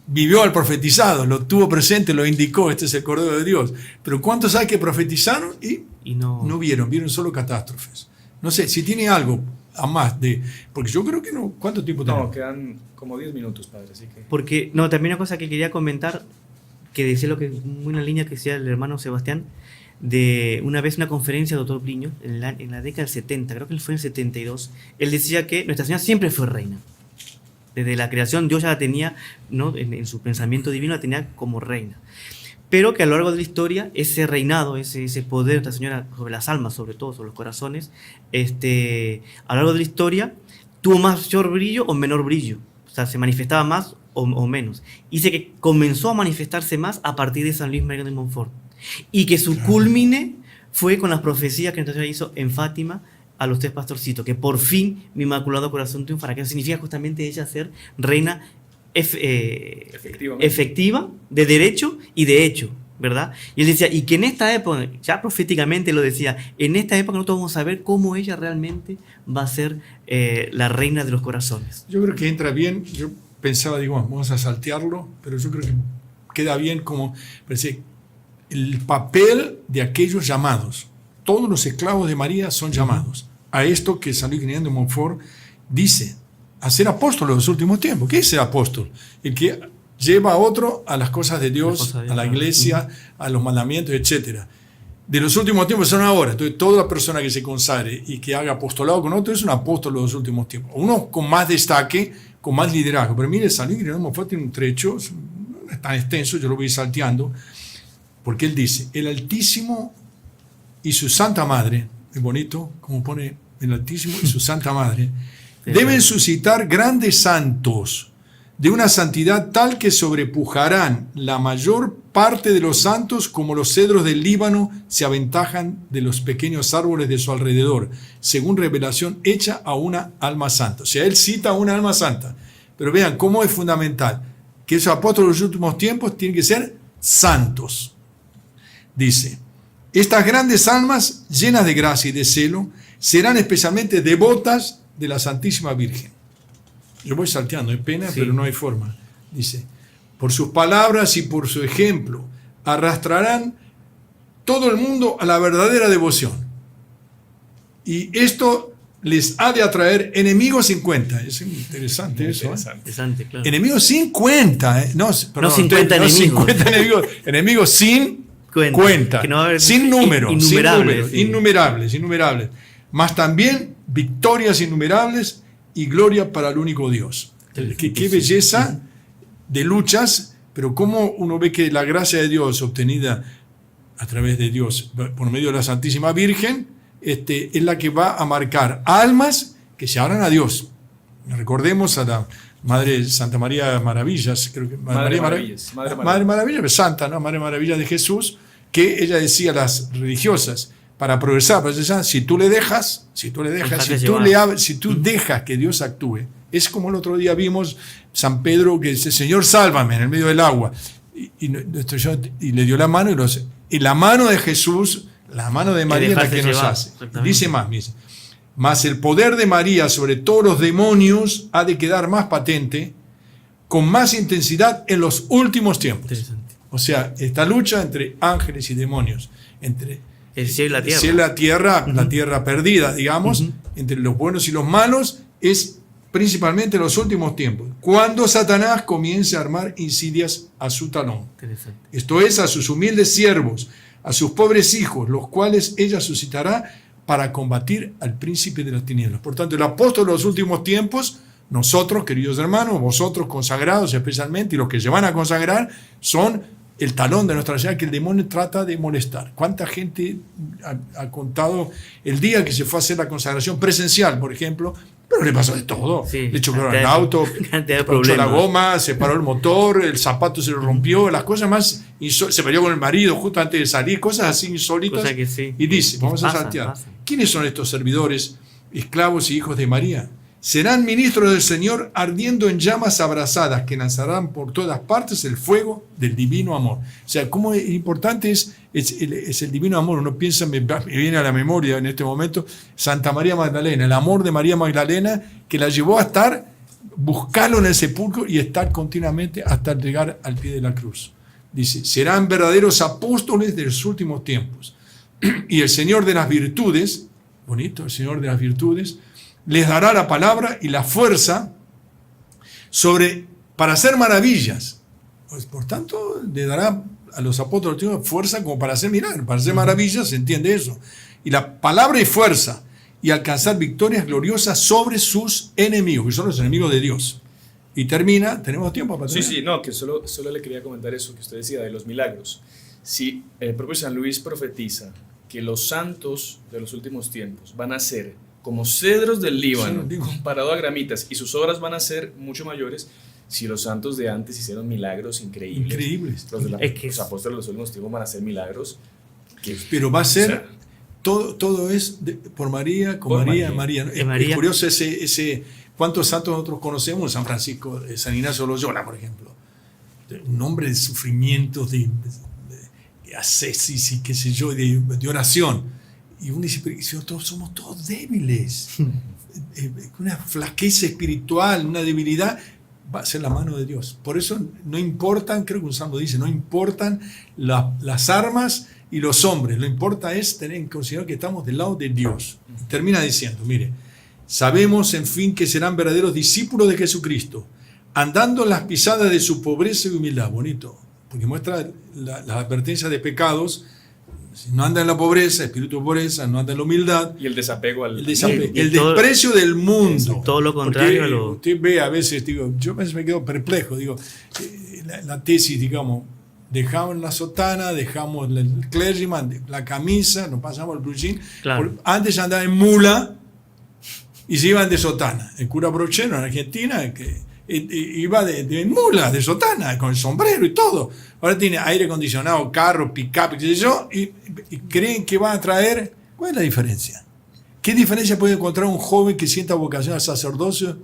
Vivió al profetizado, lo tuvo presente, lo indicó, este es el Cordero de Dios. Pero ¿cuántos hay que profetizaron y no vieron solo catástrofes? No sé, si tiene algo a más de... Porque yo creo que no... ¿Cuánto tiempo No, tenemos? quedan como 10 minutos, padre, así que... Porque, no, también una cosa que quería comentar, que decía lo que muy una línea que decía el hermano Sebastián, de una vez una conferencia de doctor Pliño, en la década del 70, creo que él fue en el 72, él decía que Nuestra Señora siempre fue reina. Desde la creación Dios ya la tenía, ¿no? en su pensamiento divino la tenía como reina. Pero que a lo largo de la historia, ese reinado, ese poder de Nuestra Señora sobre las almas, sobre todo, sobre los corazones, a lo largo de la historia, tuvo mayor brillo o menor brillo. O sea, se manifestaba más o menos. Dice que comenzó a manifestarse más a partir de San Luis María de Montfort. Y que su culmine fue con las profecías que Nuestra Señora hizo en Fátima a los 3 pastorcitos, que por fin mi Inmaculado Corazón triunfará, que significa justamente ella ser reina Efectivamente. efectiva, de derecho y de hecho, ¿verdad? Y él decía, y que en esta época, ya proféticamente lo decía, en esta época nosotros vamos a ver cómo ella realmente va a ser la reina de los corazones. Yo creo que entra bien. Yo pensaba, digo, vamos a saltearlo, pero yo creo que queda bien como... Parece, el papel de aquellos llamados. Todos los esclavos de María son llamados a esto que San Luis de Montfort dice, a ser apóstol en los últimos tiempos. ¿Qué es ser apóstol? El que lleva a otro a las cosas de Dios, a la iglesia, a los mandamientos, etc. De los últimos tiempos son ahora. Entonces, toda la persona que se consagre y que haga apostolado con otro es un apóstol de los últimos tiempos. Uno con más destaque, con más liderazgo. Pero mire, San Luis de Montfort tiene un trecho, no es tan extenso, yo lo voy salteando, porque él dice, el Altísimo y su Santa Madre, es bonito como pone el Altísimo y su Santa Madre, deben suscitar grandes santos de una santidad tal que sobrepujarán la mayor parte de los santos como los cedros del Líbano se aventajan de los pequeños árboles de su alrededor, según revelación hecha a una alma santa. O sea, él cita a una alma santa. Pero vean cómo es fundamental que esos apóstoles de los últimos tiempos tienen que ser santos. Dice, estas grandes almas llenas de gracia y de celo serán especialmente devotas de la Santísima Virgen. Yo voy salteando, hay pena, Sí. pero no hay forma. Dice, por sus palabras y por su ejemplo, arrastrarán todo el mundo a la verdadera devoción. Y esto les ha de atraer enemigos sin cuenta. Es interesante Muy eso. interesante. Interesante, claro. Enemigos sin cuenta. No, perdón, 50 no enemigos. 50 enemigos. Enemigos sin cuenta. Que no va a haber- sin número. innumerables, sí. Innumerables. Más también victorias innumerables y gloria para el único Dios. Qué belleza de luchas, pero cómo uno ve que la gracia de Dios obtenida a través de Dios por medio de la Santísima Virgen es la que va a marcar almas que se abran a Dios. Recordemos a la Madre Santa María Maravillas, creo que Madre Maravillas, Maravillas. Madre Maravilla, Santa, ¿no? Madre Maravilla de Jesús, que ella decía a las religiosas, para progresar, si tú le dejas, si tú dejas que Dios actúe, es como el otro día vimos San Pedro que dice, Señor, sálvame en el medio del agua, y le dio la mano, y la mano de Jesús, la mano de María es la que nos hace. Dice más el poder de María sobre todos los demonios ha de quedar más patente, con más intensidad en los últimos tiempos. O sea, esta lucha entre ángeles y demonios, entre el cielo y la tierra, la tierra perdida, digamos, entre los buenos y los malos, es principalmente en los últimos tiempos, cuando Satanás comience a armar insidias a su talón. Esto es, a sus humildes siervos, a sus pobres hijos, los cuales ella suscitará para combatir al príncipe de las tinieblas. Por tanto, el apóstol de los últimos tiempos, nosotros, queridos hermanos, vosotros consagrados especialmente, y los que se van a consagrar, son el talón de nuestra vida que el demonio trata de molestar. ¿Cuánta gente ha contado el día que se fue a hacer la consagración presencial, por ejemplo? Pero le pasó de todo. Sí, le chocaron el auto, pinchó la goma, se paró el motor, el zapato se le rompió, las cosas más se peleó con el marido justo antes de salir, cosas así insólitas. Y dice, vamos a saltear, ¿quiénes son estos servidores, esclavos y hijos de María? Serán ministros del Señor, ardiendo en llamas abrasadas que lanzarán por todas partes el fuego del divino amor. O sea, cómo importante es el divino amor. Uno piensa, me viene a la memoria en este momento, Santa María Magdalena, el amor de María Magdalena que la llevó a buscarlo en el sepulcro y estar continuamente hasta llegar al pie de la cruz. Dice, serán verdaderos apóstoles de los últimos tiempos. Y el Señor de las virtudes, bonito, el Señor de las virtudes, les dará la palabra y la fuerza para hacer maravillas. Pues, por tanto, le dará a los apóstoles fuerza como para hacer milagros, para hacer maravillas, se entiende eso. Y la palabra y fuerza, y alcanzar victorias gloriosas sobre sus enemigos, que son los enemigos de Dios. Y termina, ¿tenemos tiempo para terminar? Sí, no, que solo le quería comentar eso que usted decía de los milagros. Si el propio San Luis profetiza que los santos de los últimos tiempos van a ser como cedros del Líbano, comparado a gramitas, y sus obras van a ser mucho mayores. Si los santos de antes hicieron milagros increíbles. Los apóstoles de los últimos tiempos van a hacer milagros. Pero va a ser, todo es por María, con María. Es curioso ese ¿cuántos santos nosotros conocemos? San Francisco, San Ignacio de Loyola, por ejemplo. Un hombre de sufrimientos, de ascesis y qué sé yo, de oración. Y uno dice, pero si nosotros somos todos débiles, una flaqueza espiritual, una debilidad, va a ser la mano de Dios. Por eso no importan, creo que un salmo dice, no importan las armas y los hombres, lo que importa es tener en consideración que estamos del lado de Dios. Termina diciendo, mire, sabemos en fin que serán verdaderos discípulos de Jesucristo, andando en las pisadas de su pobreza y humildad. Bonito, porque muestra las advertencias de pecados. Si no anda en la pobreza, espíritu de pobreza, no anda en la humildad. Y el desapego al... El desprecio del mundo. Todo lo contrario. Usted ve a veces, yo a veces me quedo perplejo, la tesis, digamos, dejamos la sotana, dejamos el clergyman, la camisa, nos pasamos al blue jean. Claro. Antes andaba en mula y se iban de sotana. El cura Brochero en Argentina, que iba de mula, de sotana, con el sombrero y todo. Ahora tiene aire acondicionado, carro, pick-up, qué sé yo, y creen que va a traer. ¿Cuál es la diferencia? ¿Qué diferencia puede encontrar un joven que sienta vocación al sacerdocio?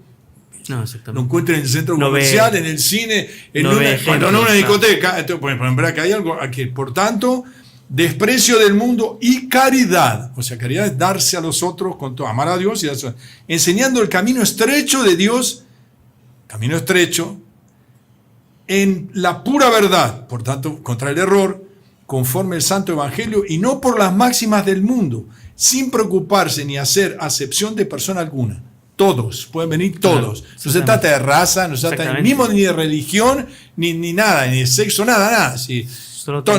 No, exactamente. Lo encuentra en el centro comercial, en el cine, en una discoteca. Entonces, pues, en verdad que hay algo aquí. Por tanto, desprecio del mundo y caridad. O sea, caridad es darse a los otros, con todo, amar a Dios y darse, enseñando el camino estrecho de Dios. Camino estrecho, en la pura verdad, por tanto, contra el error, conforme el Santo Evangelio, y no por las máximas del mundo, sin preocuparse ni hacer acepción de persona alguna. Todos, pueden venir todos. Claro, no se trata de raza, no se trata mismo ni de religión, ni nada, ni de sexo, nada. Sí.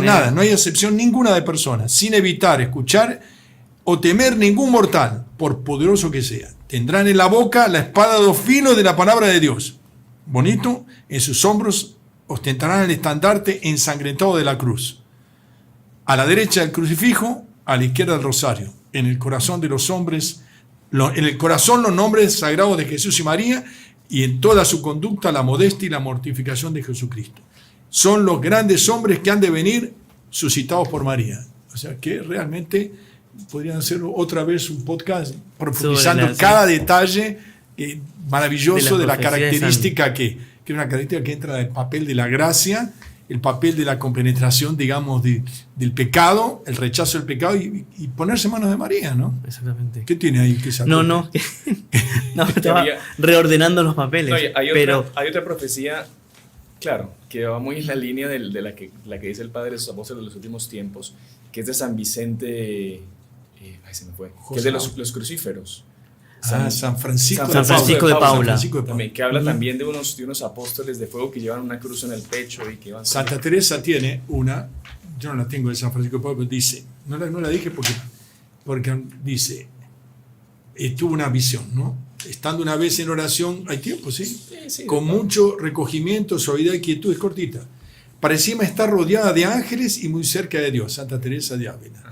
Nada, no hay acepción ninguna de persona, sin evitar escuchar o temer ningún mortal, por poderoso que sea. Tendrán en la boca la espada de dos filos de la palabra de Dios. Bonito, en sus hombros ostentarán el estandarte ensangrentado de la cruz. A la derecha el crucifijo, a la izquierda el rosario. En el corazón de los hombres, en el corazón los nombres sagrados de Jesús y María, y en toda su conducta la modestia y la mortificación de Jesucristo. Son los grandes hombres que han de venir suscitados por María. O sea que realmente podrían hacer otra vez un podcast profundizando Sobre cada detalle maravilloso de la profecía de característica que es una característica que entra del papel de la gracia, el papel de la compenetración, digamos, del pecado, el rechazo del pecado y ponerse en manos de María, ¿no? Exactamente. ¿Qué tiene ahí que sacar? No, no estaba reordenando los papeles. No, hay pero otra profecía, claro, que va muy en la línea de la que dice el Padre de los Apóstoles de los últimos tiempos, que es de San Vicente, se me fue, que es de los crucíferos. San Francisco de Paula. También, que habla también de unos apóstoles de fuego que llevan una cruz en el pecho y que van... Santa Teresa tiene una, yo no la tengo de San Francisco de Paula, pero dice, no la dije porque dice, tuvo una visión, ¿no? Estando una vez en oración, hay tiempo, ¿sí? Sí, con mucho recogimiento, suavidad y quietud, es cortita. Parecía estar rodeada de ángeles y muy cerca de Dios, Santa Teresa de Ávila.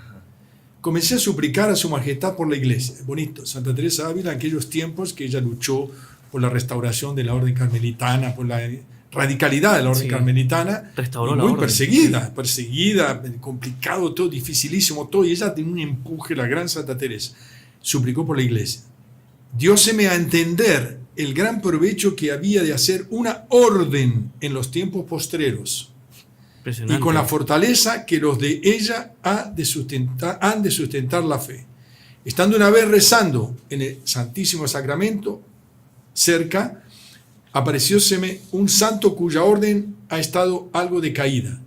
Comencé a suplicar a su majestad por la iglesia. Bonito, Santa Teresa de Ávila, en aquellos tiempos que ella luchó por la restauración de la orden carmelitana, por la radicalidad de la orden carmelitana. Restauró la muy orden. perseguida, complicado todo, dificilísimo todo. Y ella tenía un empuje, la gran Santa Teresa. Suplicó por la iglesia. Dióseme a entender el gran provecho que había de hacer una orden en los tiempos postreros. Y con la fortaleza que los de ella han de sustentar la fe. Estando una vez rezando en el Santísimo Sacramento, cerca, aparecióseme un santo cuya orden ha estado algo decaída.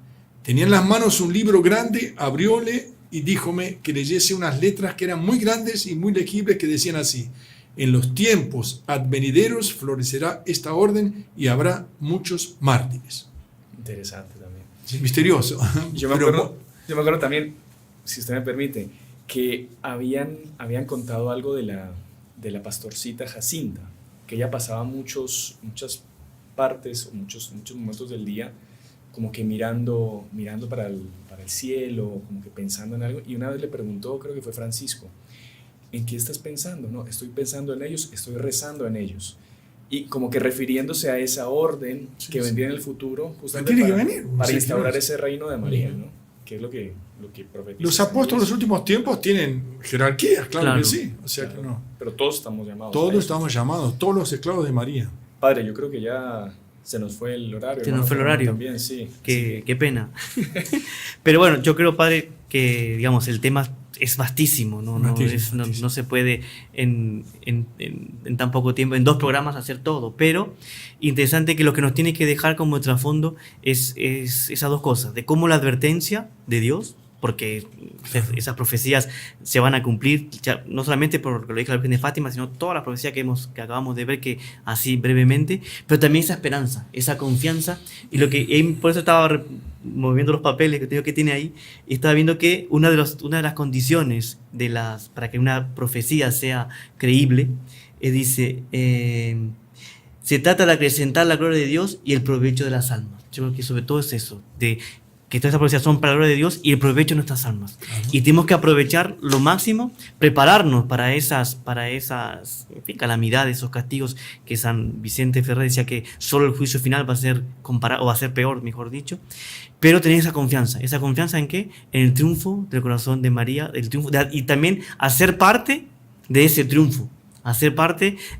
Tenía en las manos un libro grande, abrióle y díjome que leyese unas letras que eran muy grandes y muy legibles que decían así: en los tiempos advenideros florecerá esta orden y habrá muchos mártires. Interesante también. Misterioso. Yo me acuerdo también, si usted me permite, que habían contado algo de la pastorcita Jacinta, que ella pasaba muchas partes, muchos momentos del día, como que mirando para el cielo, como que pensando en algo, y una vez le preguntó, creo que fue Francisco, ¿en qué estás pensando? No, estoy pensando en ellos, estoy rezando en ellos. Y como que refiriéndose a esa orden que vendría en el futuro, justamente para instaurar ese reino de María, ¿no? Que es lo que profetiza. Los apóstoles en los últimos tiempos tienen jerarquías, claro que sí. O sea que no. Pero todos estamos llamados. Todos estamos llamados, todos los esclavos de María. Padre, yo creo que ya se nos fue el horario. Se nos fue el horario. También, sí. Qué pena. Pero bueno, yo creo, padre, que digamos el tema es vastísimo, no se puede en tan poco tiempo, en 2 programas hacer todo, pero interesante que lo que nos tiene que dejar como trasfondo es esas 2 cosas, de cómo la advertencia de Dios, porque esas profecías se van a cumplir, ya, no solamente por lo que lo dijo la Virgen de Fátima, sino toda la profecía que acabamos de ver, que así brevemente, pero también esa esperanza, esa confianza, y por eso estaba moviendo los papeles que tiene ahí, y estaba viendo que una de las condiciones para que una profecía sea creíble, dice, se trata de acrecentar la gloria de Dios y el provecho de las almas. Yo creo que sobre todo es eso, de que todas esas profecías son para la gloria de Dios y el provecho de nuestras almas. Claro. Y tenemos que aprovechar lo máximo, prepararnos para esas calamidades, esos castigos que San Vicente Ferrer decía que solo el juicio final va a ser comparado, o va a ser peor, mejor dicho. Pero tener esa confianza ¿en qué? En el triunfo del corazón de María, y también hacer parte de ese triunfo.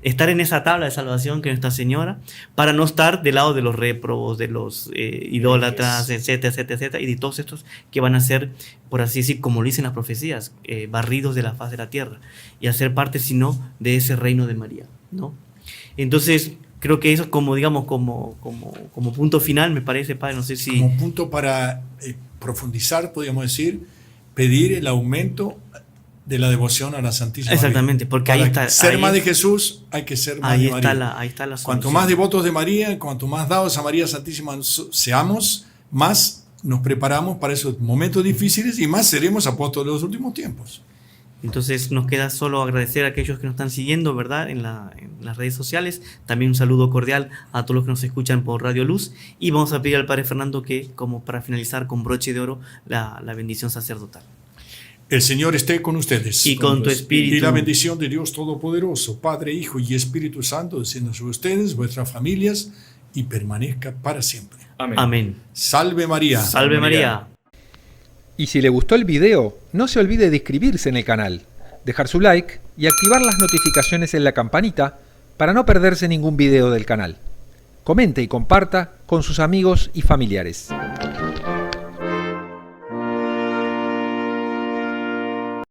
Estar en esa tabla de salvación que es Nuestra Señora, para no estar del lado de los réprobos, de los idólatras, etcétera, y de todos estos que van a ser, por así decir, como lo dicen las profecías, barridos de la faz de la tierra, y hacer parte, sino, de ese reino de María, ¿no? Entonces, creo que eso como punto final, me parece, padre, no sé si... Como punto para profundizar, podríamos decir, pedir el aumento de la devoción a la Santísima Virgen. Exactamente, porque ahí está. Ser más de Jesús, hay que ser más de María. Ahí está la solución. Cuanto más devotos de María, cuanto más dados a María Santísima seamos, más nos preparamos para esos momentos difíciles y más seremos apóstoles de los últimos tiempos. Entonces nos queda solo agradecer a aquellos que nos están siguiendo, ¿verdad? En las redes sociales. También un saludo cordial a todos los que nos escuchan por Radio Luz. Y vamos a pedir al Padre Fernando que, como para finalizar con broche de oro, la bendición sacerdotal. El Señor esté con ustedes. Y con tu espíritu. Y la bendición de Dios Todopoderoso, Padre, Hijo y Espíritu Santo, descienda sobre ustedes, vuestras familias, y permanezca para siempre. Amén. Amén. Salve María. Salve María. Y si le gustó el video, no se olvide de inscribirse en el canal, dejar su like y activar las notificaciones en la campanita para no perderse ningún video del canal. Comente y comparta con sus amigos y familiares.